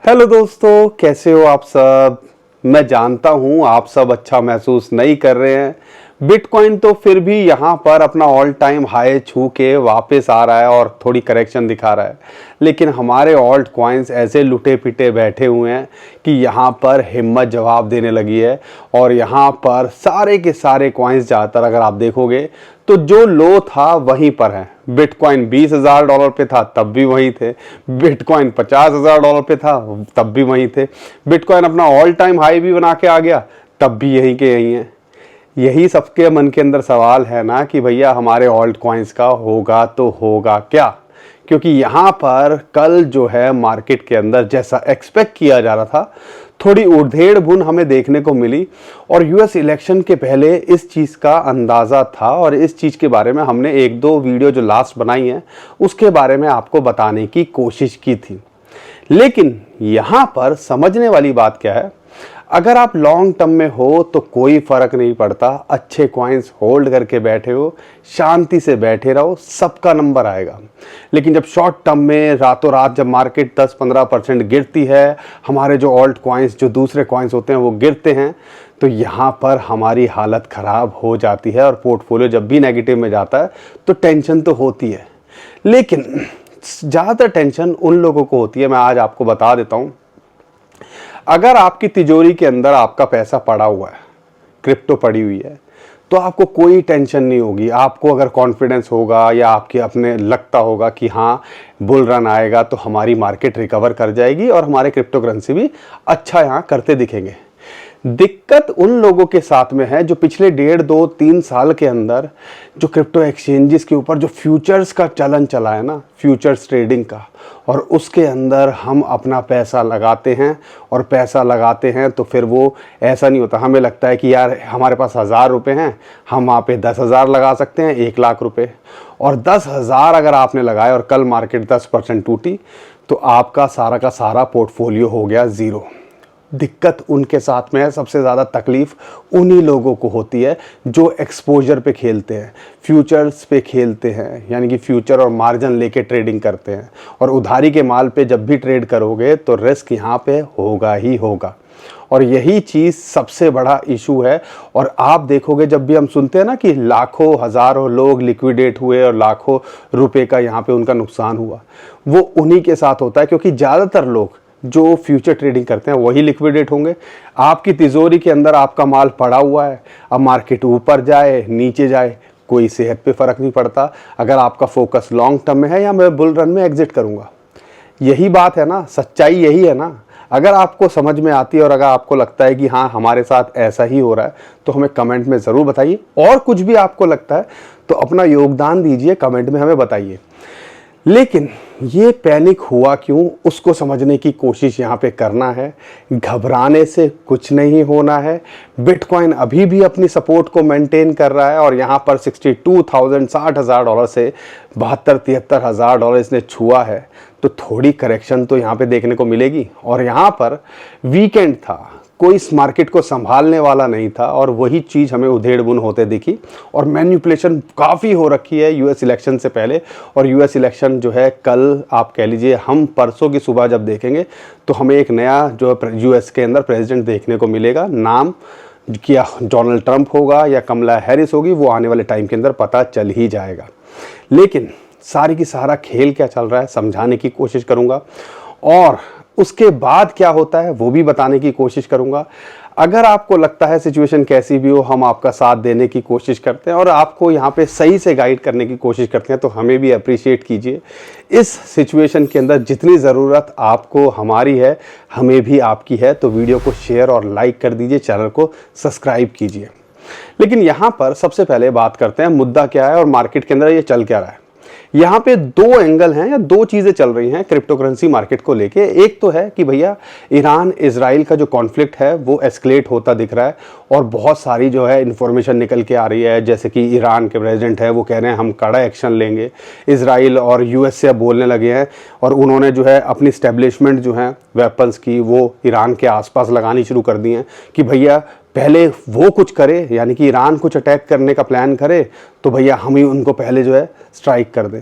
Hello दोस्तों, कैसे हो आप सब। मैं जानता हूं आप सब अच्छा महसूस नहीं कर रहे हैं। बिटकॉइन तो फिर भी यहां पर अपना ऑल टाइम हाई छू के वापस आ रहा है और थोड़ी करेक्शन दिखा रहा है, लेकिन हमारे ऑल्ट कॉइन्स ऐसे लुटे पिटे बैठे हुए हैं कि यहां पर हिम्मत जवाब देने लगी है। और यहां पर सारे के सारे कॉइन्स ज़्यादातर अगर आप देखोगे तो जो लो था वहीं पर है। बिटकॉइन $20,000 पे था तब भी वहीं थे, बिटकॉइन $50,000 पे था तब भी वहीं थे, बिटकॉइन अपना ऑल टाइम हाई भी बना के आ गया तब भी यहीं के यहीं है। यही सबके मन के अंदर सवाल है ना कि भैया हमारे ऑल्ट कॉइन्स का होगा तो होगा क्या। क्योंकि यहाँ पर कल जो है मार्केट के अंदर जैसा एक्सपेक्ट किया जा रहा था, थोड़ी उधेड़ बुन हमें देखने को मिली। और यूएस इलेक्शन के पहले इस चीज़ का अंदाज़ा था और इस चीज़ के बारे में हमने एक दो वीडियो जो लास्ट बनाई है उसके बारे में आपको बताने की कोशिश की थी। लेकिन यहाँ पर समझने वाली बात क्या है, अगर आप लॉन्ग टर्म में हो तो कोई फर्क नहीं पड़ता, अच्छे कॉइन्स होल्ड करके बैठे हो, शांति से बैठे रहो, सबका नंबर आएगा। लेकिन जब शॉर्ट टर्म में रातों रात जब मार्केट 10-15% गिरती है, हमारे जो ऑल्ट कॉइन्स जो दूसरे कॉइन्स होते हैं वो गिरते हैं, तो यहाँ पर हमारी हालत ख़राब हो जाती है। और पोर्टफोलियो जब भी नेगेटिव में जाता है तो टेंशन तो होती है, लेकिन ज़्यादातर टेंशन उन लोगों को होती है। मैं आज आपको बता देता हूँ, अगर आपकी तिजोरी के अंदर आपका पैसा पड़ा हुआ है, क्रिप्टो पड़ी हुई है, तो आपको कोई टेंशन नहीं होगी। आपको अगर कॉन्फिडेंस होगा या आपके अपने लगता होगा कि हाँ बुल रन आएगा तो हमारी मार्केट रिकवर कर जाएगी और हमारे क्रिप्टो करेंसी भी अच्छा यहाँ करते दिखेंगे। दिक्कत उन लोगों के साथ में है जो पिछले 1.5-2-3 साल के अंदर जो क्रिप्टो एक्सचेंजेस के ऊपर जो फ्यूचर्स का चलन चला है ना, फ्यूचर्स ट्रेडिंग का, और उसके अंदर हम अपना पैसा लगाते हैं और पैसा लगाते हैं तो फिर वो ऐसा नहीं होता। हमें लगता है कि यार हमारे पास 1,000 रुपये हैं, हम वहाँ पे 10,000 लगा सकते हैं, 1,00,000 रुपये। और 10,000 अगर आपने लगाए और कल मार्केट 10% टूटी तो आपका सारा का सारा पोर्टफोलियो हो गया ज़ीरो। दिक्कत उनके साथ में है, सबसे ज़्यादा तकलीफ़ उन्हीं लोगों को होती है जो एक्सपोजर पे खेलते हैं, फ्यूचर्स पे खेलते हैं, यानी कि फ्यूचर और मार्जिन लेके ट्रेडिंग करते हैं। और उधारी के माल पे जब भी ट्रेड करोगे तो रिस्क यहाँ पे होगा ही होगा। और यही चीज़ सबसे बड़ा इशू है। और आप देखोगे जब भी हम सुनते हैं ना कि लाखों हज़ारों लोग लिक्विडेट हुए और लाखों रुपए का यहाँ पे उनका नुकसान हुआ, वो उन्हीं के साथ होता है, क्योंकि ज़्यादातर लोग जो फ्यूचर ट्रेडिंग करते हैं वही लिक्विडेट होंगे। आपकी तिजोरी के अंदर आपका माल पड़ा हुआ है, अब मार्केट ऊपर जाए नीचे जाए कोई सेहत पे फ़र्क नहीं पड़ता, अगर आपका फोकस लॉन्ग टर्म में है या मैं बुल रन में एग्जिट करूँगा। यही बात है ना, सच्चाई यही है ना। अगर आपको समझ में आती है और अगर आपको लगता है कि हाँ हमारे साथ ऐसा ही हो रहा है तो हमें कमेंट में ज़रूर बताइए। और कुछ भी आपको लगता है तो अपना योगदान दीजिए, कमेंट में हमें बताइए। लेकिन ये पैनिक हुआ क्यों, उसको समझने की कोशिश यहाँ पे करना है। घबराने से कुछ नहीं होना है। बिटकॉइन अभी भी अपनी सपोर्ट को मेंटेन कर रहा है और यहाँ पर 62,000 $60,000 से 72-73,000 इसने छुआ है, तो थोड़ी करेक्शन तो यहाँ पे देखने को मिलेगी। और यहाँ पर वीकेंड था, कोई इस मार्केट को संभालने वाला नहीं था और वही चीज़ हमें उधेड़ बुन होते दिखी। और मैनिपुलेशन काफ़ी हो रखी है यूएस इलेक्शन से पहले। और यूएस इलेक्शन जो है कल आप कह लीजिए, हम परसों की सुबह जब देखेंगे तो हमें एक नया जो यूएस के अंदर प्रेसिडेंट देखने को मिलेगा। नाम क्या डोनाल्ड ट्रंप होगा या कमला हैरिस होगी, वो आने वाले टाइम के अंदर पता चल ही जाएगा। लेकिन सारी की सारा खेल क्या चल रहा है समझाने की कोशिश करूँगा और उसके बाद क्या होता है वो भी बताने की कोशिश करूंगा। अगर आपको लगता है सिचुएशन कैसी भी हो, हम आपका साथ देने की कोशिश करते हैं और आपको यहाँ पे सही से गाइड करने की कोशिश करते हैं, तो हमें भी अप्रिशिएट कीजिए। इस सिचुएशन के अंदर जितनी ज़रूरत आपको हमारी है, हमें भी आपकी है, तो वीडियो को शेयर और लाइक कर दीजिए, चैनल को सब्सक्राइब कीजिए। लेकिन यहाँ पर सबसे पहले बात करते हैं मुद्दा क्या है और मार्केट के अंदर ये चल क्या रहा है। यहाँ पे दो एंगल हैं या दो चीज़ें चल रही हैं क्रिप्टो करेंसी मार्केट को लेके। एक तो है कि भैया ईरान इजराइल का जो कॉन्फ्लिक्ट है वो एस्केलेट होता दिख रहा है और बहुत सारी जो है इन्फॉर्मेशन निकल के आ रही है, जैसे कि ईरान के प्रेसिडेंट है वो कह रहे हैं हम कड़ा एक्शन लेंगे। इजराइल और यूएस से अब बोलने लगे हैं और उन्होंने जो है अपनी स्टैब्लिशमेंट जो है वेपन्स की वो ईरान के आसपास लगानी शुरू कर दी हैं कि भैया पहले वो कुछ करे, यानी कि ईरान कुछ अटैक करने का प्लान करे तो भैया हम ही उनको पहले जो है स्ट्राइक कर दें।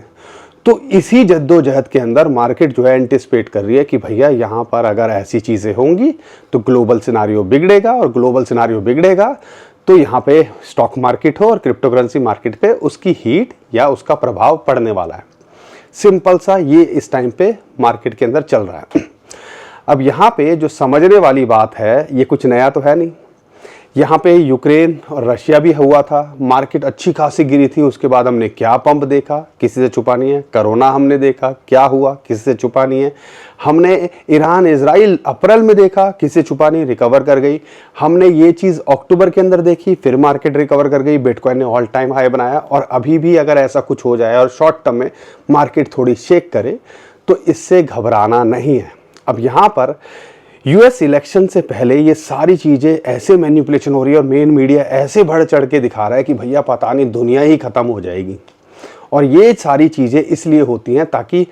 तो इसी जद्दोजहद के अंदर मार्केट जो है एंटिसिपेट कर रही है कि भैया यहाँ पर अगर ऐसी चीज़ें होंगी तो ग्लोबल सिनारियो बिगड़ेगा, और ग्लोबल सिनारियो बिगड़ेगा तो यहाँ पे स्टॉक मार्केट हो और क्रिप्टो करेंसी मार्केट पे उसकी हीट या उसका प्रभाव पड़ने वाला है। सिंपल सा ये इस टाइम पे मार्केट के अंदर चल रहा है। अब यहाँ पे जो समझने वाली बात है, ये कुछ नया तो है नहीं। यहाँ पे यूक्रेन और रशिया भी हुआ था, मार्केट अच्छी खासी गिरी थी, उसके बाद हमने क्या पंप देखा, किसी से छुपा नहीं है। कोरोना हमने देखा, क्या हुआ, किसी से छुपा नहीं है। हमने ईरान इजराइल अप्रैल में देखा, किसी से छुपा नहीं, रिकवर कर गई। हमने ये चीज़ अक्टूबर के अंदर देखी, फिर मार्केट रिकवर कर गई, बिटकॉइन ने ऑल टाइम हाई बनाया। और अभी भी अगर ऐसा कुछ हो जाए और शॉर्ट टर्म में मार्केट थोड़ी शेक करे तो इससे घबराना नहीं है। अब यहाँ पर यूएस इलेक्शन से पहले ये सारी चीज़ें ऐसे मैनिपुलेशन हो रही है और मेन मीडिया ऐसे बढ़ चढ़ के दिखा रहा है कि भैया पता नहीं दुनिया ही ख़त्म हो जाएगी। और ये सारी चीज़ें इसलिए होती हैं ताकि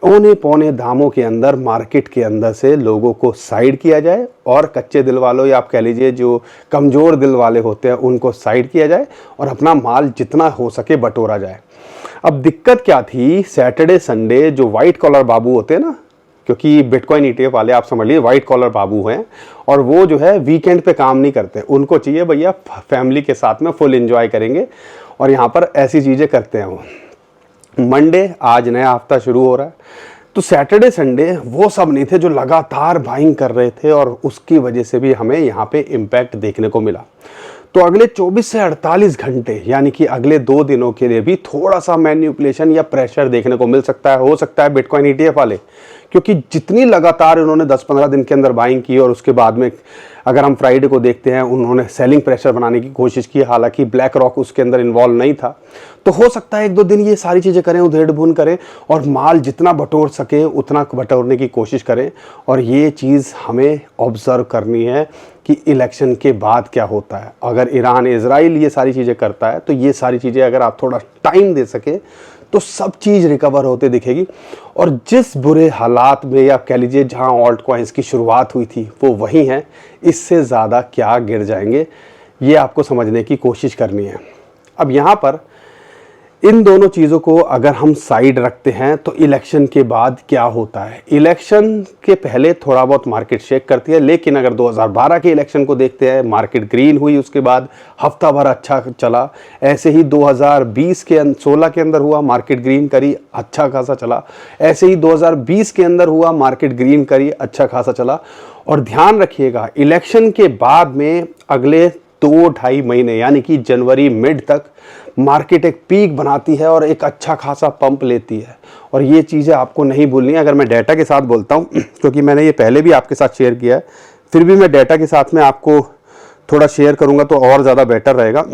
औने पौने दामों के अंदर मार्केट के अंदर से लोगों को साइड किया जाए, और कच्चे दिल वालों या आप कह लीजिए जो कमज़ोर दिल वाले होते हैं उनको साइड किया जाए और अपना माल जितना हो सके बटोरा जाए। अब दिक्कत क्या थी, सैटरडे संडे जो वाइट कॉलर बाबू होते हैं ना, क्योंकि बिटकॉइन ईटीएफ वाले आप समझ लीजिए वाइट कॉलर बाबू हैं, और वो जो है वीकेंड पे काम नहीं करते, उनको चाहिए भैया फैमिली के साथ में फुल एंजॉय करेंगे, और यहाँ पर ऐसी चीज़ें करते हैं वो। मंडे आज नया हफ्ता शुरू हो रहा है, तो सैटरडे संडे वो सब नहीं थे जो लगातार बाइंग कर रहे थे, और उसकी वजह से भी हमें यहाँ पे इम्पैक्ट देखने को मिला। तो अगले 24 से 48 घंटे यानी कि अगले 2 दिनों के लिए भी थोड़ा सा मैनिपुलेशन या प्रेशर देखने को मिल सकता है, हो सकता है बिटकॉइन ईटीएफ वाले, क्योंकि जितनी लगातार उन्होंने 10-15 दिन के अंदर बाइंग की, और उसके बाद में अगर हम फ्राइडे को देखते हैं उन्होंने सेलिंग प्रेशर बनाने की कोशिश की, हालांकि ब्लैक रॉक उसके अंदर इन्वॉल्व नहीं था। तो हो सकता है 1-2 दिन ये सारी चीज़ें करें, उधेड़-बुन करें और माल जितना बटोर सके उतना बटोरने की कोशिश करें। और ये चीज़ हमें ऑब्जर्व करनी है कि इलेक्शन के बाद क्या होता है। अगर ईरान इजराइल ये सारी चीज़ें करता है तो ये सारी चीज़ें अगर आप थोड़ा टाइम दे सके तो सब चीज़ रिकवर होते दिखेगी। और जिस बुरे हालात में या कह लीजिए जहां ऑल्ट कॉइन्स की शुरुआत हुई थी वो वही हैं, इससे ज़्यादा क्या गिर जाएंगे ये आपको समझने की कोशिश करनी है। अब यहाँ पर इन दोनों चीज़ों को अगर हम साइड रखते हैं तो इलेक्शन के बाद क्या होता है। इलेक्शन के पहले थोड़ा बहुत मार्केट शेक करती है, लेकिन अगर 2012 के इलेक्शन को देखते हैं मार्केट ग्रीन हुई, उसके बाद हफ्ता भर अच्छा चला। ऐसे ही 2020 के 16 के अंदर हुआ, मार्केट ग्रीन करी, अच्छा खासा चला। ऐसे ही 2020 के अंदर हुआ, मार्केट ग्रीन करी, अच्छा खासा चला। और ध्यान रखिएगा इलेक्शन के बाद में अगले 2-2.5 महीने यानी कि जनवरी मिड तक मार्केट एक पीक बनाती है और एक अच्छा खासा पंप लेती है। और ये चीज़ें आपको नहीं भूलनी है। अगर मैं डेटा के साथ बोलता हूँ, क्योंकि मैंने ये पहले भी आपके साथ शेयर किया है, फिर भी मैं डेटा के साथ में आपको थोड़ा शेयर करूँगा तो और ज़्यादा बेटर रहेगा।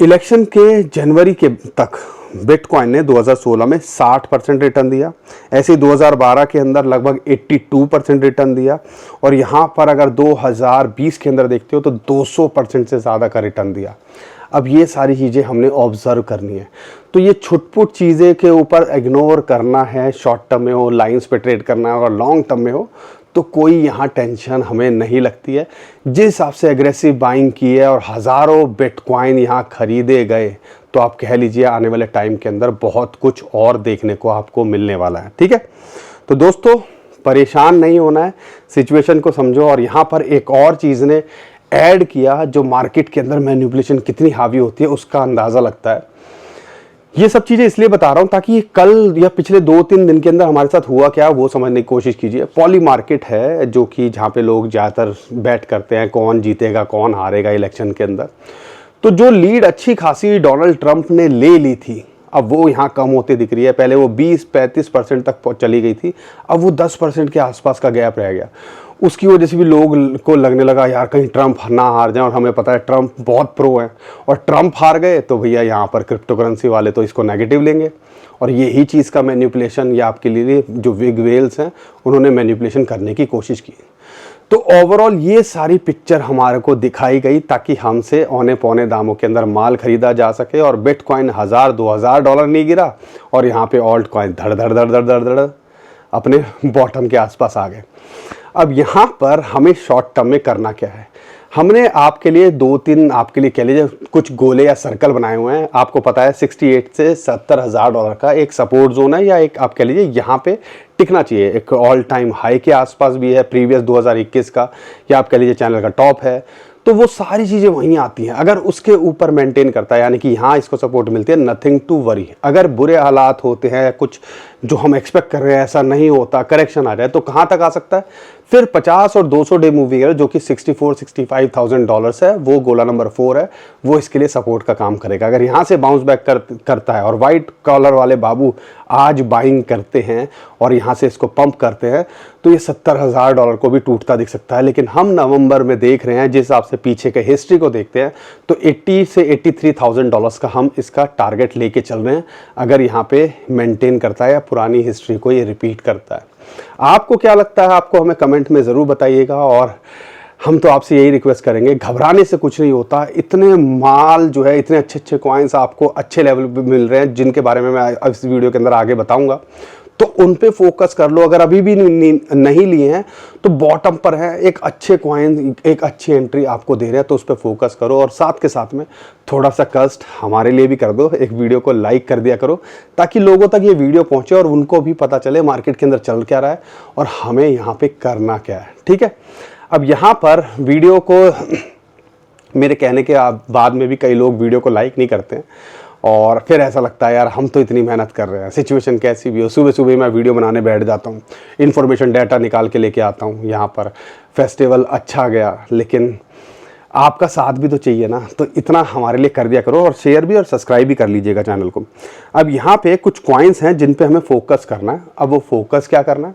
इलेक्शन के जनवरी के तक बिटकॉइन ने 2016 में 60% रिटर्न दिया। ऐसे ही 2012 के अंदर लगभग 82% रिटर्न दिया। और यहाँ पर अगर 2020 के अंदर देखते हो तो 200% से ज़्यादा का रिटर्न दिया। अब ये सारी चीज़ें हमने ऑब्जर्व करनी है। तो ये छुटपुट चीज़ें के ऊपर इग्नोर करना है, शॉर्ट टर्म में हो, लाइंस पे ट्रेड करना है, और लॉन्ग टर्म में हो तो कोई यहाँ टेंशन हमें नहीं लगती है। जिस हिसाब से एग्रेसिव बाइंग की है और हज़ारों बिटकॉइन यहाँ खरीदे गए, तो आप कह लीजिए आने वाले टाइम के अंदर बहुत कुछ और देखने को आपको मिलने वाला है। ठीक है, तो दोस्तों परेशान नहीं होना है, सिचुएशन को समझो। और यहाँ पर एक और चीज़ ने ऐड किया जो मार्केट के अंदर मैनिपुलेशन कितनी हावी होती है उसका अंदाज़ा लगता है। ये सब चीज़ें इसलिए बता रहा हूँ ताकि कल या पिछले 2-3 दिन के अंदर हमारे साथ हुआ क्या वो समझने की कोशिश कीजिए। पॉली मार्केट है जो कि जहाँ पे लोग ज़्यादातर बैट करते हैं कौन जीतेगा कौन हारेगा इलेक्शन के अंदर। तो जो लीड अच्छी खासी डोनाल्ड ट्रंप ने ले ली थी, अब वो यहाँ कम होती दिख रही है। पहले वो 20-35% तक चली गई थी, अब वो 10% के आसपास का गैप रह गया। उसकी वजह से भी लोग को लगने लगा यार कहीं ट्रंप ना हार जाए, और हमें पता है ट्रंप बहुत प्रो है, और ट्रंप हार गए तो भैया यहाँ पर क्रिप्टो करेंसी वाले तो इसको नेगेटिव लेंगे। और यही चीज़ का मैनिपुलेशन या आपके लिए जो बिग वेल्स हैं उन्होंने मैनिपुलेशन करने की कोशिश की। तो ओवरऑल ये सारी पिक्चर हमारे को दिखाई गई ताकि हमसे औने पौने दामों के अंदर माल खरीदा जा सके। और बिटकॉइन $1000-2000 नहीं गिरा, और यहाँ पे ऑल्ट कॉइन धड़ धड़ धड़ धड़ धड़ धड़ अपने बॉटम के आसपास आ गए। अब यहाँ पर हमें शॉर्ट टर्म में करना क्या है, हमने आपके लिए 2-3 आपके लिए कह लीजिए कुछ गोले या सर्कल बनाए हुए हैं। आपको पता है 68 से 70,000 डॉलर का एक सपोर्ट जोन है, या एक आप कह लीजिए यहाँ पे टिकना चाहिए। एक ऑल टाइम हाई के आसपास भी है प्रीवियस 2021 का, या आप कह लीजिए चैनल का टॉप है। तो वो सारी चीज़ें वहीं आती हैं। अगर उसके ऊपर मेंटेन करता है, यानी कि यहाँ इसको सपोर्ट मिलती है, नथिंग टू वरी। अगर बुरे हालात होते हैं, कुछ जो हम एक्सपेक्ट कर रहे हैं ऐसा नहीं होता, करेक्शन आ जाए, तो कहाँ तक आ सकता है? फिर 50 और 200 डे मूविंग है जो कि 64-65,000 डॉलर्स है, वो गोला नंबर 4 है, वो इसके लिए सपोर्ट का काम करेगा। अगर यहाँ से बाउंस बैक करता है और वाइट कॉलर वाले बाबू आज बाइंग करते हैं और यहाँ से इसको पंप करते हैं, तो ये 70,000 डॉलर को भी टूटता दिख सकता है। लेकिन हम नवंबर में देख रहे हैं, जिस हिसाब से पीछे के हिस्ट्री को देखते हैं, तो 80 से 83,000 डॉलर्स का हम इसका टारगेट लेके चल रहे हैं, अगर यहाँ पे मेंटेन करता है या पुरानी हिस्ट्री को ये रिपीट करता है। आपको क्या लगता है? आपको हमें कमेंट में ज़रूर बताइएगा। और हम तो आपसे यही रिक्वेस्ट करेंगे, घबराने से कुछ नहीं होता। इतने माल जो है, इतने अच्छे अच्छे कॉइन्स आपको अच्छे लेवल पे मिल रहे हैं, जिनके बारे में मैं इस वीडियो के अंदर आगे बताऊंगा, तो उन पे फोकस कर लो। अगर अभी भी नहीं लिए हैं तो बॉटम पर है, एक अच्छे कॉइन, एक अच्छी एंट्री आपको दे रहे हैं, तो उस पर फोकस करो। और साथ के साथ में थोड़ा सा कष्ट हमारे लिए भी कर दो, एक वीडियो को लाइक कर दिया करो, ताकि लोगों तक ये वीडियो पहुंचे और उनको भी पता चले मार्केट के अंदर चल क्या रहा है और हमें यहाँ पे करना क्या है। ठीक है, अब यहाँ पर वीडियो को मेरे कहने के बाद में भी कई लोग वीडियो को लाइक नहीं करते हैं, और फिर ऐसा लगता है यार हम तो इतनी मेहनत कर रहे हैं, सिचुएशन कैसी भी हो, सुबह सुबह मैं वीडियो बनाने बैठ जाता हूँ, इन्फॉर्मेशन डाटा निकाल के लेके आता हूँ। यहाँ पर फेस्टिवल अच्छा गया, लेकिन आपका साथ भी तो चाहिए ना, तो इतना हमारे लिए कर दिया करो, और शेयर भी और सब्सक्राइब भी कर लीजिएगा चैनल को। अब यहाँ पे कुछ कॉइन्स हैं जिन पे हमें फोकस करना है। अब वो फोकस क्या करना है?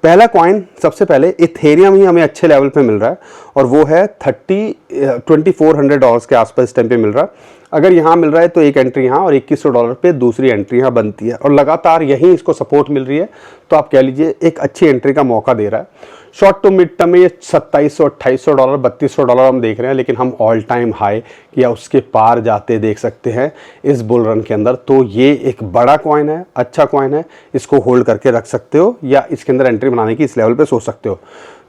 पहला कॉइन, सबसे पहले इथेरियम ही हमें अच्छे लेवल पे मिल रहा है, और वो है 2400 डॉलर्स के आसपास इस टाइम पे मिल रहा है। अगर यहाँ मिल रहा है तो एक एंट्री यहाँ और 2100 डॉलर पे दूसरी एंट्री यहाँ बनती है, और लगातार यहीं इसको सपोर्ट मिल रही है, तो आप कह लीजिए एक अच्छी एंट्री का मौका दे रहा है। शॉर्ट टू मिड टर्म में ये 2700, 2800 डॉलर, 3200 डॉलर हम देख रहे हैं, लेकिन हम ऑल टाइम हाई या उसके पार जाते देख सकते हैं इस बुल रन के अंदर। तो ये एक बड़ा कॉइन है, अच्छा कॉइन है, इसको होल्ड करके रख सकते हो, या इसके अंदर एंट्री बनाने की इस लेवल पे सोच सकते हो।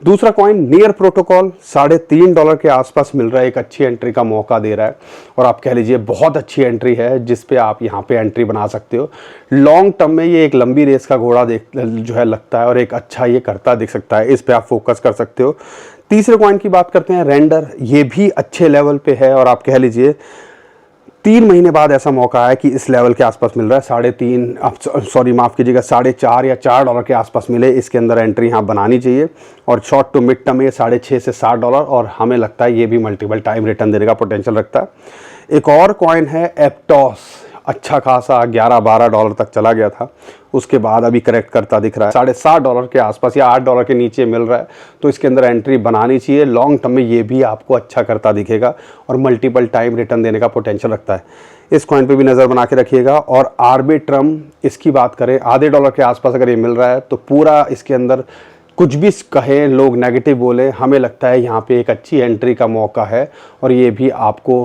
दूसरा कॉइन नियर प्रोटोकॉल, $3.5 के आसपास मिल रहा है, एक अच्छी एंट्री का मौका दे रहा है, और आप कह लीजिए बहुत अच्छी एंट्री है, जिस पे आप यहाँ पे एंट्री बना सकते हो। लॉन्ग टर्म में ये एक लंबी रेस का घोड़ा जो है लगता है, और एक अच्छा ये करता दिख सकता है, इस पे आप फोकस कर सकते हो। तीसरे कॉइन की बात करते हैं, रेंडर, ये भी अच्छे लेवल पे है, और आप कह लीजिए 3 महीने बाद ऐसा मौका है कि इस लेवल के आसपास मिल रहा है, 3.5, माफ़ कीजिएगा, $4.5 या $4 के आसपास मिले, इसके अंदर एंट्री यहाँ बनानी चाहिए। और शॉर्ट टू मिड टर्म में $6.5 से $7, और हमें लगता है ये भी मल्टीपल टाइम रिटर्न देने का पोटेंशियल रखता है। एक और कॉइन है एप्टॉस, अच्छा खासा $11-12 तक चला गया था, उसके बाद अभी करेक्ट करता दिख रहा है, $7.5 के आसपास या $8 के नीचे मिल रहा है, तो इसके अंदर एंट्री बनानी चाहिए। लॉन्ग टर्म में ये भी आपको अच्छा करता दिखेगा और मल्टीपल टाइम रिटर्न देने का पोटेंशियल रखता है। इस कॉइन पे भी नज़र बना के रखिएगा। और आर्बिट्रम, इसकी बात करें, $0.5 के आसपास अगर ये मिल रहा है, तो पूरा इसके अंदर कुछ भी कहें लोग, नेगेटिव बोले, हमें लगता है यहाँ पे एक अच्छी एंट्री का मौका है, और ये भी आपको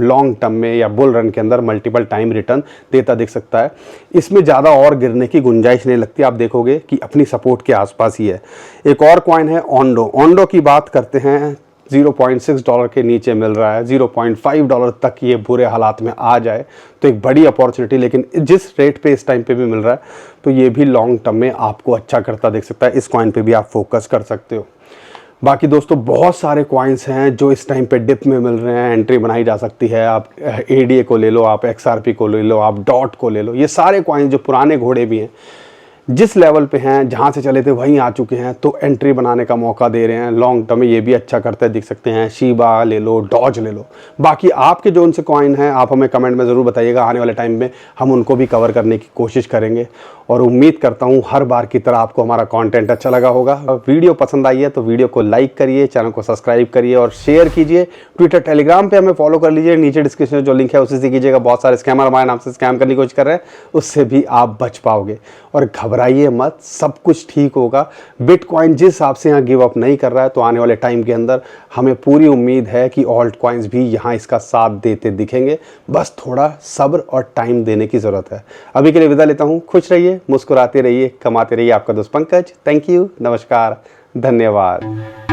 लॉन्ग टर्म में या बुल रन के अंदर मल्टीपल टाइम रिटर्न देता दिख सकता है। इसमें ज़्यादा और गिरने की गुंजाइश नहीं लगती, आप देखोगे कि अपनी सपोर्ट के आसपास ही है। एक और कॉइन है ओंडो। ओंडो की बात करते हैं, $0.6 के नीचे मिल रहा है, $0.5 तक ये बुरे हालात में आ जाए तो एक बड़ी अपॉर्चुनिटी, लेकिन जिस रेट पे इस टाइम पे भी मिल रहा है, तो ये भी लॉन्ग टर्म में आपको अच्छा करता दिख सकता है। इस कॉइन पे भी आप फोकस कर सकते हो। बाकी दोस्तों बहुत सारे कॉइन्स हैं जो इस टाइम पे डिप में मिल रहे हैं, एंट्री बनाई जा सकती है। आप ADA को ले लो, आप XRP को ले लो, आप डॉट को ले लो, ये सारे कॉइन्स जो पुराने घोड़े भी हैं, जिस लेवल पे हैं, जहाँ से चले थे वहीं आ चुके हैं, तो एंट्री बनाने का मौका दे रहे हैं। लॉन्ग टर्म में ये भी अच्छा करते दिख सकते हैं। शीबा ले लो, डॉज ले लो। बाकी आपके जो उनसे कॉइन हैं, आप हमें कमेंट में ज़रूर बताइएगा, आने वाले टाइम में हम उनको भी कवर करने की कोशिश करेंगे। और उम्मीद करता हूँ हर बार की तरह आपको हमारा कंटेंट अच्छा लगा होगा। वीडियो पसंद आई है तो वीडियो को लाइक करिए, चैनल को सब्सक्राइब करिए और शेयर कीजिए। ट्विटर, टेलीग्राम पे हमें फॉलो कर लीजिए, नीचे डिस्क्रिप्शन में जो लिंक है उसी से कीजिएगा। बहुत सारे स्कैमर हमारे नाम से स्कैम करने की कोशिश कर रहे हैं, उससे भी आप बच पाओगे। और घबराइए मत, सब कुछ ठीक होगा। बिटकॉइन जिस हिसाब से यहाँ गिव अप नहीं कर रहा है, तो आने वाले टाइम के अंदर हमें पूरी उम्मीद है कि ऑल्ट कॉइन्स भी यहाँ इसका साथ देते दिखेंगे। बस थोड़ा सब्र और टाइम देने की ज़रूरत है। अभी के लिए विदा लेता हूँ। खुश रहिए, मुस्कुराते रहिए, कमाते रहिए। आपका दोस्त पंकज। थैंक यू, नमस्कार, धन्यवाद।